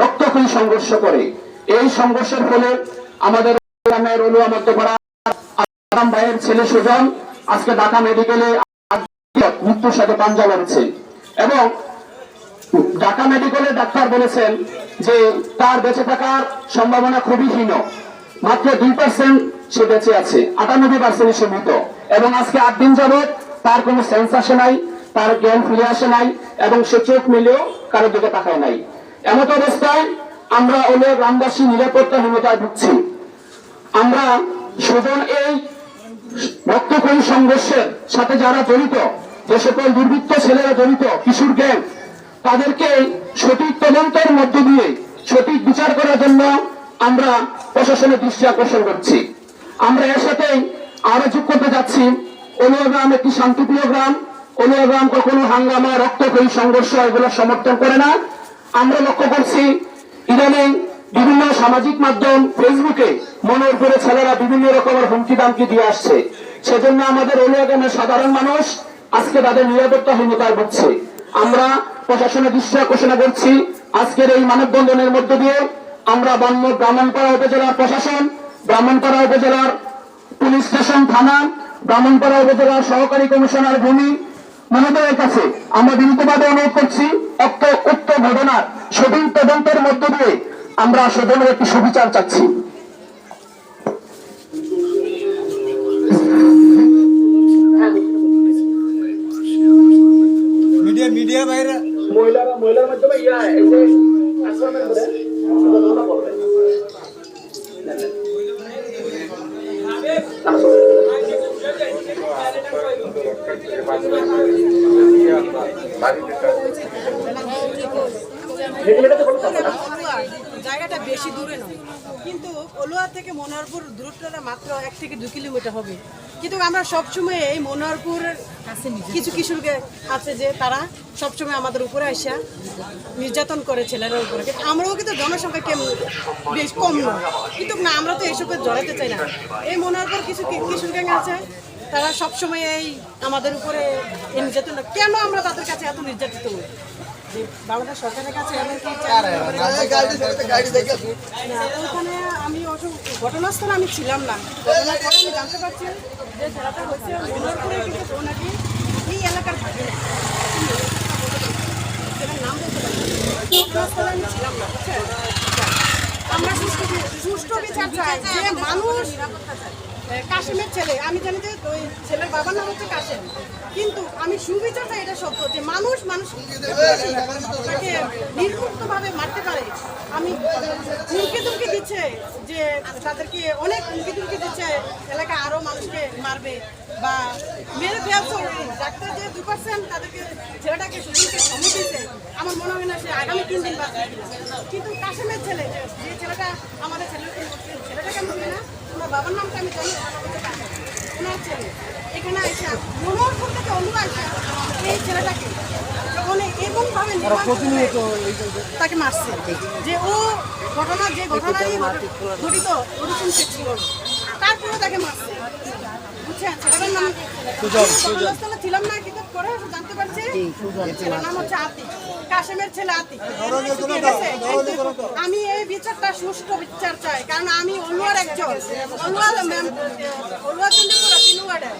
রক্তক্ষয়ী সংঘর্ষ করে। এই সংঘর্ষের ফলে আমাদের গ্রামের অলুয়া মধ্যপাড়া আরাম ভাইয়ের ছেলে সুজন আজকে ঢাকা মেডিকেলে মৃত্যুর সাথে পাঞ্জা লড়ছে এবং ঢাকা মেডিকেলের ডাক্তার বলেছেন যে তার বেঁচে থাকার সম্ভাবনা খুবই হীন, মাত্র 2% সে বেঁচে আছে, 98% সে মৃত। এবং আজকে 8 দিন যাবৎ তার কোনো সেন্স আসে নাই, তার জ্ঞান ফিরে আসে নাই এবং সে চোখ মিলেও কারোর দিকে তাকায় নাই। এমত অবস্থায় আমরা অলুয়া গ্রামবাসী নিরাপত্তাহীনতায় ভুগছি। আমরা সুজন এই রক্তক্ষয়ী সংঘর্ষের সাথে যারা জড়িত, যে সকল দুর্বৃত্ত ছেলেরা জড়িত, কিশোর গ্যাং, তাদেরকে সঠিক তদন্তের মধ্য দিয়ে সঠিক বিচার করার জন্য আমরা প্রশাসনের দৃষ্টি আকর্ষণ করছি। আমরা এর সাথে আরো যোগ করতে যাচ্ছি, অলুয়া গ্রাম একটি শান্তিপ্রিয় গ্রাম। অলুয়া গ্রাম কখনো হাঙ্গামা, রক্তক্ষয়ী সংঘর্ষ এগুলো সমর্থন করে না। আমরা লক্ষ্য করছি ইদানিং বিভিন্ন সামাজিক মাধ্যম ফেসবুকে মনের করে ছেলেরা বিভিন্ন রকমের হুমকি দামকি দিয়ে আসছে। সেজন্য আমাদের অলুয়া গ্রামের সাধারণ মানুষ আজকে তাদের নিরাপত্তাহীনতায় ভুগছে। আমরা প্রশাসনের দৃষ্টি আকর্ষণ করছি আজকের এই মানববন্ধনের মধ্য দিয়ে আমরা ব্রাহ্মণপাড়া উপজেলার প্রশাসন, ব্রাহ্মণপাড়া উপজেলার পুলিশ স্টেশন, থানা, ব্রাহ্মণপাড়া উপজেলার সহকারী কমিশনার ভূমি মহোদয়ের কাছে আমরা বিনীতভাবে অনুরোধ করছি উক্ত ঘটনার সঠিক তদন্তের মধ্য দিয়ে আমরা সদনের একটি সুবিচার চাচ্ছি। মিডিয়া বাইরে মহিলার মাধ্যমে আশ্রমের করে বলবে জায়গাটা বেশি দূরে নয়, কিন্তু অলুয়া থেকে মনোহরপুর দূরত্বটা মাত্র 1 থেকে 2 কিলোমিটার হবে। কিন্তু আমরা সবসময় এই মনোহরপুরের কিছু কিশোরকে আছে যে তারা সবসময় আমাদের উপরে আসা নির্যাতন করে ছেলেদের উপরে। আমরাও কিন্তু জনসংখ্যা বেশ কম নয়, কিন্তু না আমরা তো এইসবে জড়াতে চাই না। এই মনোহরপুর কিছু কিশোর গ্যাং আছে, তারা সবসময় এই আমাদের উপরে এই নির্যাতন। কেন আমরা তাদের কাছে এত নির্যাতিত হই? বাংলাদেশ সরকারের কাছে ওখানে আমি ঘটনাস্থলে আমি ছিলাম না, ঘটনার পরে আমি জানতে পারছি যে ছেলেটা হচ্ছে মনোহরপুরে, কিন্তু নাকি এই এলাকার থাকে না, সেটার নাম বলতে পারি। ঘটনাস্থলে আমি ছিলাম না, বুঝছেন? আমরা সুষ্ঠু বিচার চাই, যে মানুষ কাশিমের ছেলে, আমি জানি যে ওই ছেলের বাবার নাম হচ্ছে কাশিম, কিন্তু আমি সুবিচার চাই, এটা সত্য যে মানুষ তাকে নির্মুক্তভাবে মারতে পারে। আমি হুমকি তুমকি দিচ্ছে যে তাদেরকে অনেক হুমকি তুমকি দিচ্ছে, এলাকায় আরো মানুষকে মারবে বা মেরে ফেলছে। ডাক্তার যে 2% তাদেরকে ছেলেটাকে সুযোগকে সময় দিচ্ছে, আমার মনে হয় না সে আগামী 3 দিন বাঁচবে। কিন্তু কাশিমের ছেলে, যে ছেলেটা আমাদের ছেলেটাকে মনে না, তোমার বাবার নামটা আমি জানি, ওনার ছেলে এখানে আসে মনোহরপুর থেকে অলুয়া আসে এই ছেলেটাকে যখন এমনভাবে তাকে মারছে যে ও যে ঘটনারই ঘটিত ওরকম সে ছিল না, তারপরে তাকে মারছে। বুঝছেন? ছেলেটার নাম ঘটনাস্থলে ছিলাম না, কিন্তু পরে জানতে পারছি ছেলের নাম হচ্ছে আতিক, কাশেমের ছেলে আতিক। আমি এই বিচারটা সুষ্ঠু বিচার চাই, কারণ আমি অলুয়ার একজন, অলুয়া চন্ডীপুরা 3 ওয়ার্ডের।